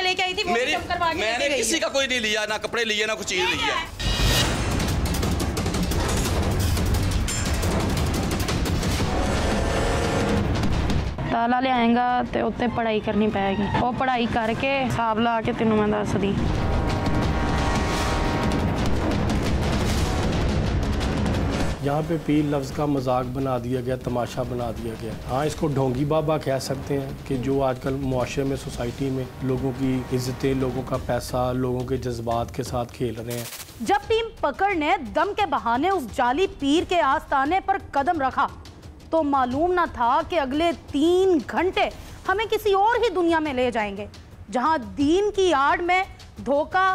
लेके आई थी वो मैंने किसी का कोई नहीं लिया, ना कपड़े लिए ना कुछ चीज ली है। ताला ले आएगा तो उत्ते पढ़ाई करनी पैगी, वो पढ़ाई करके हिसाब ला के तेनों मैं दस दी। यहाँ पे पीर लफ्ज़ का मजाक बना दिया गया, तमाशा बना दिया गया। हाँ, इसको ढोंगी बाबा कह सकते हैं कि जो आजकल मुआशरे में, सोसाइटी में लोगों की इज्जतें, लोगों का पैसा, लोगों के जज्बात के साथ खेल रहे हैं। जब टीम पकड़ ने दम के बहाने उस जाली पीर के आस्ताने पर कदम रखा तो मालूम ना था कि अगले 3 घंटे हमें किसी और ही दुनिया में ले जाएंगे, जहां दीन की आड़ में धोखा,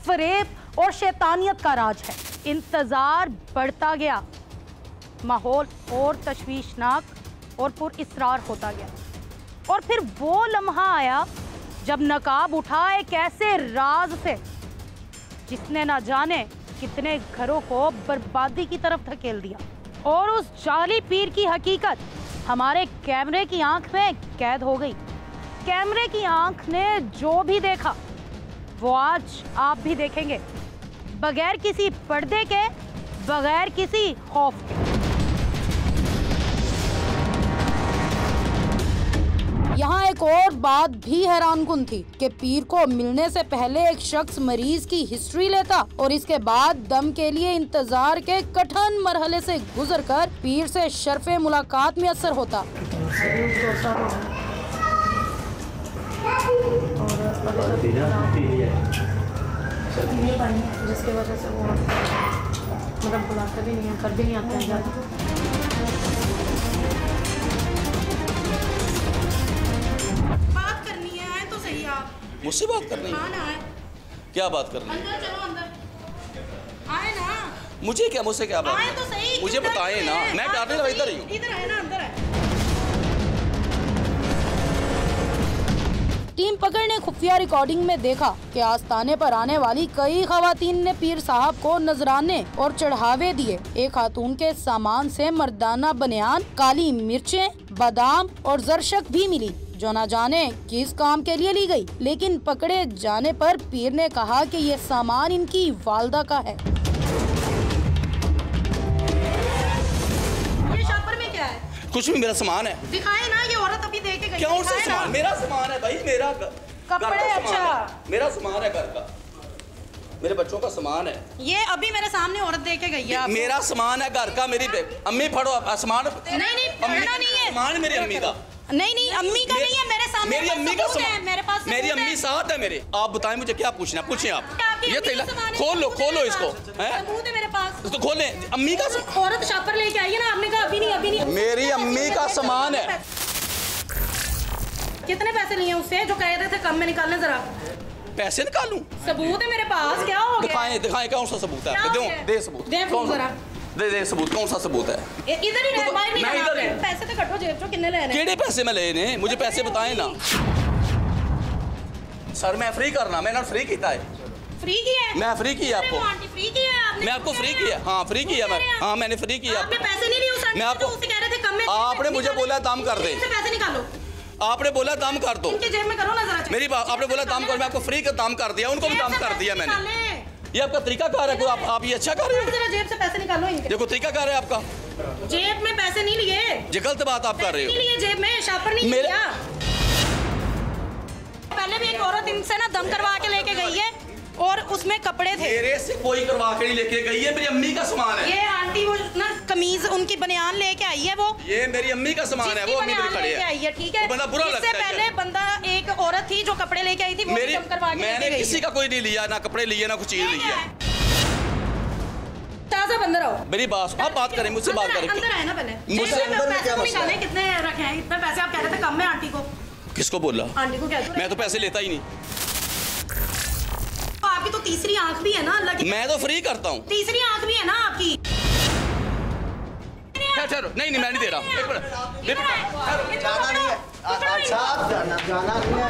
फरेब और शैतानियत का राज है। इंतजार बढ़ता गया, माहौल और तशवीशनाक और पुरइसरार होता गया, और फिर वो लम्हा आया जब नकाब उठा एक ऐसे राज से जिसने ना जाने कितने घरों को बर्बादी की तरफ धकेल दिया। और उस जाली पीर की हकीकत हमारे कैमरे की आंख में कैद हो गई। कैमरे की आंख ने जो भी देखा वो आज आप भी देखेंगे, बगैर किसी पर्दे के, बगैर किसी खौफ के। यहाँ एक और बात भी हैरानकुन थी कि पीर को मिलने से पहले एक शख्स मरीज की हिस्ट्री लेता और इसके बाद दम के लिए इंतजार के कठिन मरहले से गुजरकर पीर से शर्फे मुलाकात मुयस्सर होता। जिसकी वजह से वो मतलब बुलाते भी नहीं है, कर भी नहीं आते हैं। बात करनी है, आए तो सही आप। मुझसे बात करनी है? हाँ ना, आए। क्या बात करनी है? अंदर चलो, अंदर आए ना। मुझे क्या, मुझसे क्या बात? आए तो सही, मुझे बताएं ना, मैं डरने लगा, इधर ही हूँ। इधर है ना, अंदर है। टीम पकड़ ने खुफिया रिकॉर्डिंग में देखा कि आस्ताने पर आने वाली कई खवातीन ने पीर साहब को नजराने और चढ़ावे दिए। एक खातून के सामान से मर्दाना बनियान, काली मिर्चें, बादाम और जरशक भी मिली, जो न जाने किस काम के लिए ली गई। लेकिन पकड़े जाने पर पीर ने कहा कि ये सामान इनकी वालदा का है। ये शॉपर में क्या है? कुछ भी, मेरा सामान है। दिखाए ना, ये औरत अभी दे के गई। क्या सा सामान? मेरा सामान है भाई, मेरा कपड़े। अच्छा, मेरा सामान है, घर का, मेरे बच्चों का सामान है। ये अभी मेरे सामने औरत दे के गई है। मेरा सामान है घर का, मेरी अम्मी फड़ो सामान। नहीं, पढ़ना नहीं है। सामान मेरी अम्मी का। नहीं, अम्मी का नहीं है, मेरे सामने। मेरी अम्मी का सामान मेरे पास, मेरी अम्मी साथ है मेरे। आप बताएं मुझे क्या पूछना, पूछें आप। ये थैला खोल लो इसको, सबूत है मेरे पास। इसको खोलें। अम्मी का औरत शॉपर लेके आई है ना, आपने कहा अभी नहीं। मेरी अम्मी का सामान है। कितने पैसे लिए उससे जो कह रहे थे कम में निकालने? जरा पैसे निकालूं? सबूत है मेरे पास, क्या हो गया? दिखाएं कौन सा सबूत है? दे सबूत, दे सबूत, कौन सा सबूत है? इधर ही रह, बाहर नहीं रहना। पैसे तो कटो जेब चो, कितने लेने? केड़े पैसे मैं लेने? मुझे पैसे बताएं ना सर। मैं फ्री करना, मैंने फ्री किया है। फ्री किया है? मैं फ्री किया आपको। फ्री किया है आपने? मैं आपको फ्री किया। हाँ, फ्री किया मैं। हाँ, मैंने फ्री किया। आपने पैसे नहीं लिए उस आदमी से? मैं आपको कह रहे थे कम में। आपने मुझे बोला दम कर दे। पैसे निकालो। आपने बोला दम कर दो। इनके जेब में करो ना जरा। मेरी बात, आपने बोला दम कर, मैं आपको फ्री का दम कर दिया, उनको भी दम कर दिया मैंने। ये आपका तरीका कार है, आप ये अच्छा कर रहे हो। जरा जेब से पैसे निकालो इनके। देखो तरीका कार है आपका। जेब में पैसे नहीं लिए। ये गलत बात आप कर रहे हो। नहीं लिए जेब में, शॉपर नहीं लिया। पहले भी एक औरत इनसे ना दम करवा के लेके गई है और उसमें कपड़े थे। मेरे से कोई करवा के नहीं लेके गई है, मेरी अम्मी का सामान है। ये आंटी वो ना कमीज उनकी बनियान लेके आई है, वो ये मेरी अम्मी का सामान है, वो अम्मी मेरी खड़ी है। ठीक है, बंदा बुरा लगता है। इससे पहले बंदा एक औरत थी जो कपड़े लेके आई थी, वो दम करवा के मैंने किसी का कोई नहीं लिया, ना कपड़े लिए ना कुछ चीज ली है। ताजा बंदा रहो। मेरी बात, आप बात करें मुझसे, बात करें। अंदर आए ना पहले। मुझसे पैसे निकाले, कितने रखे हैं? इतने पैसे आप कह रहे थे कम में आंटी को। किसको बोला? आंटी को कह दो। मैं तो पैसे लेता ही नहीं। आपकी तो तीसरी आंख भी है ना अल्लाह की। मैं तो फ्री करता हूँ। तीसरी आंख भी है ना आपकी। नहीं, मैं नहीं दे रहा। एक मिनट, जाना नहीं है। अच्छा, जाना नहीं है।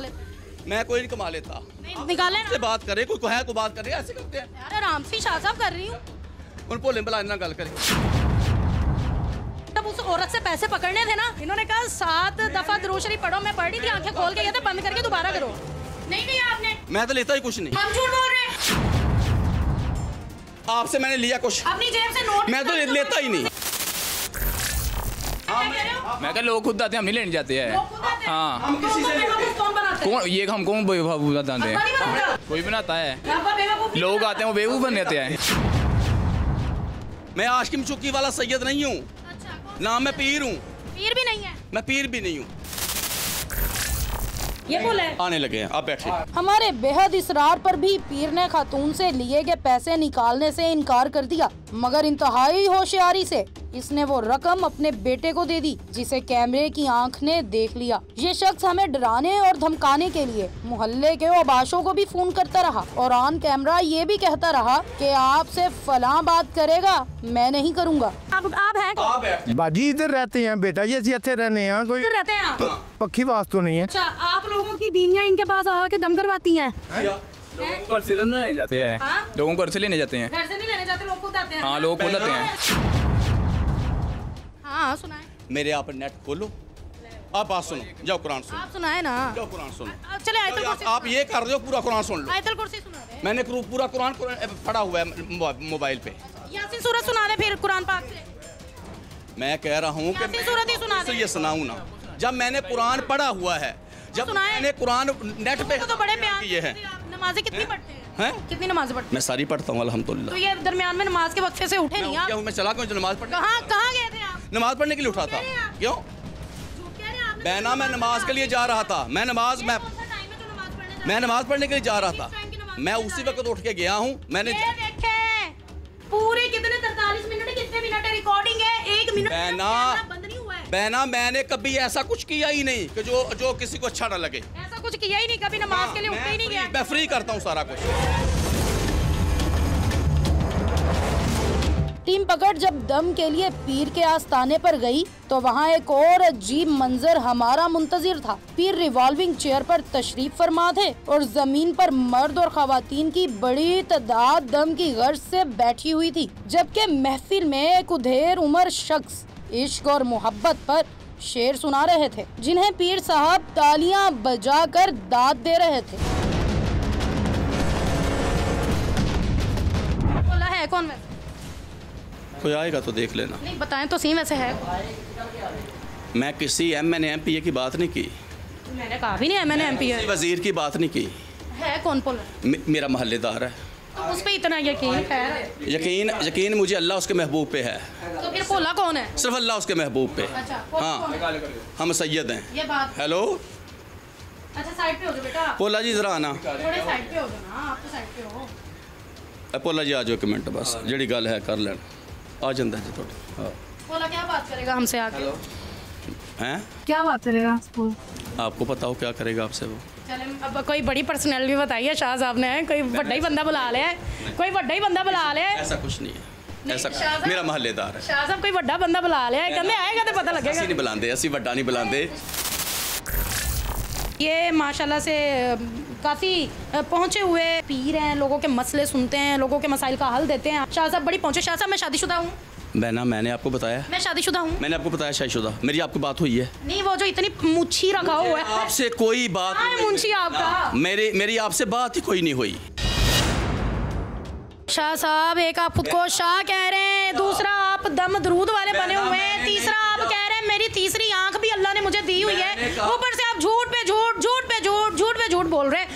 लेते हैं? मैं कोई नहीं कमा लेता। नहीं निकाले से ना बात करे, कोई है, कोई बात करे, ऐसे करते हैं। यार आराम से शाह साहब कर रही हूँ। उन भोले बुला ना गल करें। तब उस औरत से पैसे पकड़ने थे ना, इन्होंने कहा 7 दफा दुरूद शरीफ पढ़ो। मैं पढ़ी थी, आंखें खोल के, ये थे बंद करके दोबारा करो। नहीं किया आपने? मैं तो लेता ही कुछ नहीं। हम झूठ बोल रहे हैं। आपसे मैंने लिया कुछ, अपनी जेब से नोट मैं तो लेता ही नहीं। मैं कह लोग खुद आते हैं, हम नहीं लेने जाते हैं। हाँ हम किसी से कौन बनाते हैं? कौन ये हम कौन बेवकूफ बनाते हैं? नहीं बनाता। कोई बनाता है। अब्बा बेवकूफ नहीं लोग आते हैं वो बेवकूफ बन जाते हैं। मैं आशिम चुकी वाला सैयद नहीं हूँ, अच्छा कौन? ना मैं पीर हूँ। पीर भी नहीं है। मैं पीर भी नहीं हूँ। ये बोला है। आने लगे हैं, आप बैठिए। हमारे बेहद इसरार पर भी पीर ने खातून से लिए गए पैसे निकालने से इनकार कर दिया, मगर इंतहाई होशियारी से इसने वो रकम अपने बेटे को दे दी, जिसे कैमरे की आंख ने देख लिया। ये शख्स हमें डराने और धमकाने के लिए मोहल्ले के आबाशों को भी फोन करता रहा और ऑन कैमरा ये भी कहता रहा कि आपसे फलां बात करेगा, मैं नहीं करूँगा। आप हैं कौन? आप बैठिए। बाजी इधर रहते हैं बेटा जी, ऐसे इतने रहने हैं, कोई किधर रहते हैं आप? पक्की बात तो नहीं है। अच्छा आप लोगों की बीवियां इनके पास आके दम करवाती हैं? घर से लेने जाते हैं। हाँ? लोगों को घर से लेने जाते हैं। घर से नहीं लेने जाते, लोग खुद आते हैं। हाँ लोग खुद आते हैं। हाँ सुनाए। मेरे आप नेट खोलो, आप बात सुनो, जाओ कुरान सुनो, आप सुनाए ना। जाओ कुरान सुनो। चले आयतल कुर्सी। आप ये कर रहे हो, पूरा कुरान सुन लो। आयतल कुर्सी सुना दे। मैंने पूरा कुरान पढ़ा हुआ है मोबाइल पे। यासीन सूरत सुना दे फिर कुरान पाक से। मैं कह रहा हूँ कि यासीन सूरत ही सुना दे। ये सुनाऊँ ना, जब मैंने कुरान पढ़ा हुआ है, जब सुनाए। मैंने कुरान नेट पे तो बड़े प्यार ये है। से आप नमाजें कितनी पढ़ते हैं? हैं? कितनी नमाजें पढ़ते मैं सारी पढ़ता हूँ हैं? अल्हम्दुलिल्लाह। तो ये दरमियान में नमाज के वक्फे से उठे नहीं आप? मैं चला क्यों नमाज पढ़ने? कहाँ गए थे आप? नमाज पढ़ने के लिए उठा था। क्यों? झूठ कह रहे हैं आप। बहना मैं नमाज के लिए जा रहा था। मैं ये कौन सा टाइम है जो नमाज पढ़ने जाते हैं? नमाज पढ़ने के लिए जा रहा था। किस टाइम की नमाज मैं पढ़ने उसी जा वक्त उठ के गया हूँ। मैंने ये देखें, पूरे कितने 43 मिनट, कितने मिनट है रिकॉर्डिंग है? 1 मिनट बहना- बंद नहीं हुआ है। बहना मैंने कभी ऐसा कुछ किया ही नहीं कि जो किसी को अच्छा ना लगे। ऐसा कुछ किया ही नहीं, कभी नमाज के लिए उठते ही नहीं गया। मैं फ्री करता हूँ सारा कुछ। टीम पकड़ जब दम के लिए पीर के आस्थाने पर गई तो वहाँ एक और अजीब मंजर हमारा मुंतजिर था। पीर रिवॉल्विंग चेयर पर तशरीफ फरमा थे और जमीन पर मर्द और खवातीन की बड़ी तादाद दम की गर्ज से बैठी हुई थी, जबकि महफिल में एक उधेर उम्र शख्स इश्क और मोहब्बत पर शेर सुना रहे थे, जिन्हें पीर साहब तालियां बजाकर दाद दे रहे थे। बोला है कौन वैसे? कोई आएगा तो देख लेना। नहीं बताएं तो सही, वैसे है? मैं किसी MNMPA की बात नहीं की, मैंने कहा भी नहीं है, मैंने MP है। वजीर की बात नहीं की। है कौन बोला? मेरा मोहल्लेदार है। तो उस पे इतना यकीन है? यकीन मुझे अल्लाह उसके महबूब पे है। तो फिर बोला कौन है? सिर्फ अल्लाह उसके महबूब पे। अच्छा कौन हाँ है? हम सैयद हैं। ये बात। हेलो अच्छा साइड पे हो जाओ बेटा। पोला जी जरा आना। थोड़े साइड पे हो जाओ ना, आप तो साइड पे हो। पोला जी आ जाओ एक मिनट, बस जड़ी गल है कर लेना। आ जाता जी थोड़ी। हाँ बोला क्या बात करेगा हमसे आके? हैं? क्या बात करेगा? आपको पता हो क्या करेगा आपसे वो? चले अब कोई बड़ी पर्सनैलिटी बताइए शाह साहब ने, कोई बड़ा ही बंदा बुला ले, कोई बड़ा ही बंदा बुला ले। ऐसा कुछ नहीं है, ऐसा शाह साहब- मेरा मोहल्लेदार है। शाह साहब कोई बड़ा बंदा बुला ले, कहते आएगा तो पता लगेगा। ਅਸੀਂ नहीं बुलाते, ਅਸੀਂ ਵੱਡਾ नहीं बुलाते। ये माशाल्लाह से काफ़ी पहुँचे हुए पीर हैं, लोगों के मसले सुनते हैं, लोगों के मसाइल का हल देते हैं। शाह साहब बड़ी पहुँचे। शाह साहब मैं शादीशुदा हूँ। बहना मैंने आपको बताया, मैं शादीशुदा हूँ। मैंने आपको बताया शादीशुदा। मेरी आपको बात हुई है? नहीं वो जो इतनी मुच्छी रखा हुआ है। आपसे कोई बात हाँ, नहीं मुंशी हुई। आपका। मेरी आपसे बात ही कोई नहीं हुई। शाह साहब एक आप खुद को शाह कह रहे हैं, दूसरा आप दम दरूद वाले बने हुए हैं, तीसरा आप कह रहे हैं मेरी तीसरी आंख भी अल्लाह ने मुझे दी हुई है, ऊपर से आप झूठ पे झूठ, झूठ पे झूठ, झूठ पे झूठ बोल रहे हैं।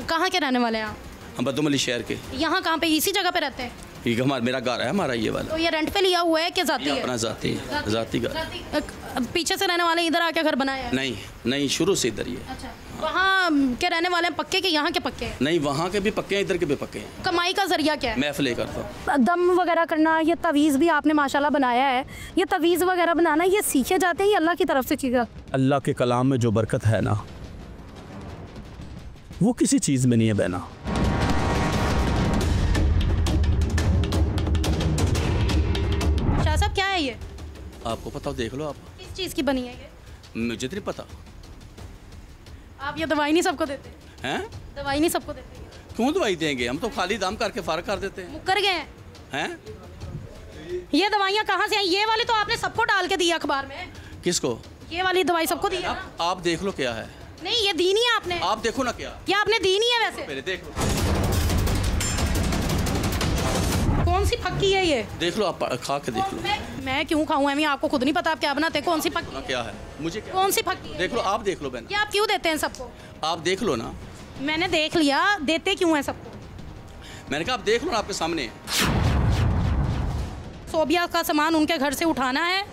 कहाँ के रहने वाले हैं आप? हम बदुमली शहर के। यहाँ कहाँ पे? इसी जगह पे रहते हैं? ये मेरा घर है, हमारा ये वाला। तो ये रेंट पे लिया हुआ है कि जाती ये है? अपना जाती घर। पीछे से रहने वाले इधर आके घर बनाया है? नहीं शुरू से इधर ही है। अच्छा वहाँ के रहने वाले हैं पक्के के, यहाँ के पक्के हैं? नहीं वहाँ के भी पक्के हैं, इधर के भी पक्के हैं। कमाई का जरिया क्या है? महफिल करता हूँ। दम वगैरह करना, ये तवीज़ भी आपने माशाल्लाह बनाया है, ये तवीज़ वगैरह बनाना ये सीखे जाते हैं, ये अल्लाह की तरफ से चीज़? अल्लाह के कलाम में जो बरकत है ना, वो किसी चीज़ में नहीं है बहना। शाह साहब क्या है ये? आपको पता हो देख लो आप। किस चीज़ की बनी है ये? मुझे तो नहीं पता। आप ये दवाई नहीं सबको देते हैं? दवाई नहीं सबको देते क्यों दवाई देंगे? हम तो खाली दाम करके फारग कर देते हैं। मुकर गए हैं? ये दवाइयाँ कहाँ से आई? ये वाली तो आपने सबको डाल के दी अखबार में। किसको? ये वाली दवाई सबको दी है ना? आप देख लो क्या है। नहीं, ये दी नहीं है आपने। आप देखो ना क्या। ये आपने दी नहीं है वैसे। पहले देख लो। कौन सी फक्की है ये? देख लो, आप खा के देख लो। मैं क्यों खाऊं? एमी, आपको खुद नहीं पता आप क्या बनाते हैं? कौन सी फक्की? क्या है? मुझे क्या? कौन सी फक्की है? देख लो, आप देख लो बहन। ये आप क्यों देते हैं सबको? आप देख लो ना। मैंने देख लिया, देते क्यों हैं सबको? मैंने कहा आप देख लो ना, आपके सामने। सोबिया का सामान उनके घर से उठाना है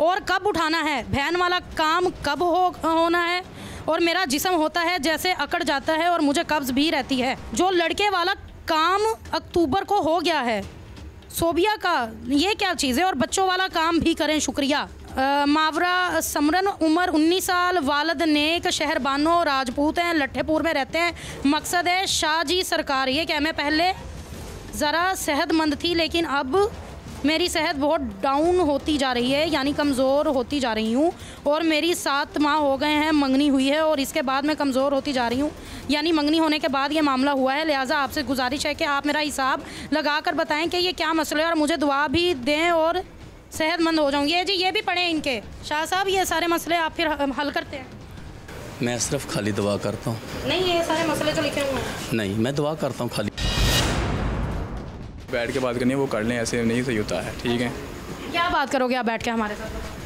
और कब उठाना है, वैन वाला काम कब होना है, और मेरा जिस्म होता है जैसे अकड़ जाता है और मुझे कब्ज भी रहती है। जो लड़के वाला काम अक्टूबर को हो गया है सोबिया का, ये क्या चीज़ है? और बच्चों वाला काम भी करें, शुक्रिया। मावरा समरन, उम्र 19 साल, वालद नेक, शहर बानो राजपूत हैं, लट्ठेपुर में रहते हैं। मकसद है शाह जी सरकार। ये क्या, मैं पहले ज़रा सेहतमंद थी लेकिन अब मेरी सेहत बहुत डाउन होती जा रही है, यानी कमज़ोर होती जा रही हूँ, और मेरी 7 माह हो गए हैं मंगनी हुई है और इसके बाद मैं कमज़ोर होती जा रही हूँ, यानी मंगनी होने के बाद ये मामला हुआ है। लिहाजा आपसे गुजारिश है कि आप मेरा हिसाब लगा कर बताएं कि ये क्या मसला है और मुझे दुआ भी दें और सेहतमंद हो जाऊँगी। जी ये भी पढ़ें इनके। शाह साहब, ये सारे मसले आप फिर हल करते हैं? मैं सिर्फ खाली दुआ करता हूँ। नहीं, ये सारे मसले तो लिखे हुए हैं। नहीं, मैं दुआ करता हूँ खाली। बैठ के बात करनी है वो कर लें, ऐसे नहीं सही होता है। ठीक है, क्या बात करोगे आप बैठ के हमारे साथ?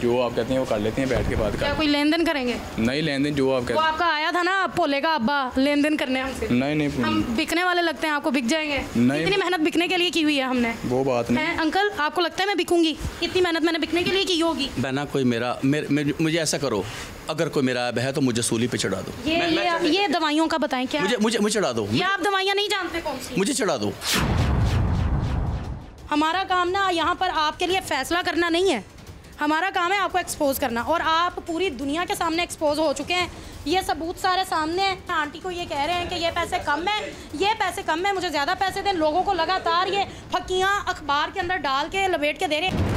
जो आप कहते हैं वो कर लेते हैं, बैठ के बात क्या कर। कोई लेन देन करेंगे? नहीं, लेन देन जो आप वो कहते आपका आया था ना भोले का अब्बा लेन देन करने हमसे। नहीं हम बिकने वाले लगते हैं, आपको बिक जाएंगे? नहीं। इतनी मेहनत बिकने के लिए की हुई है हमने। वो बात नहीं हैं अंकल, आपको लगता है मैं बिकूंगी? इतनी मेहनत मैंने बिकने के लिए की होगी। बहना, कोई मुझे ऐसा करो, अगर कोई मेरा ऐब है तो मुझे सूली पे चढ़ा दो। ये दवाइयों का बताएं क्या? मुझे चढ़ा दो। ये आप दवाइयाँ नहीं जानते कौन सी? मुझे चढ़ा दो। हमारा काम ना यहाँ पर आपके लिए फैसला करना नहीं है, हमारा काम है आपको एक्सपोज करना, और आप पूरी दुनिया के सामने एक्सपोज हो चुके हैं। ये सबूत सारे सामने हैं। आंटी को ये कह रहे हैं कि ये पैसे कम है, ये पैसे कम है, मुझे ज़्यादा पैसे दें। लोगों को लगातार ये फक्कियाँ अखबार के अंदर डाल के लपेट के दे रहे हैं।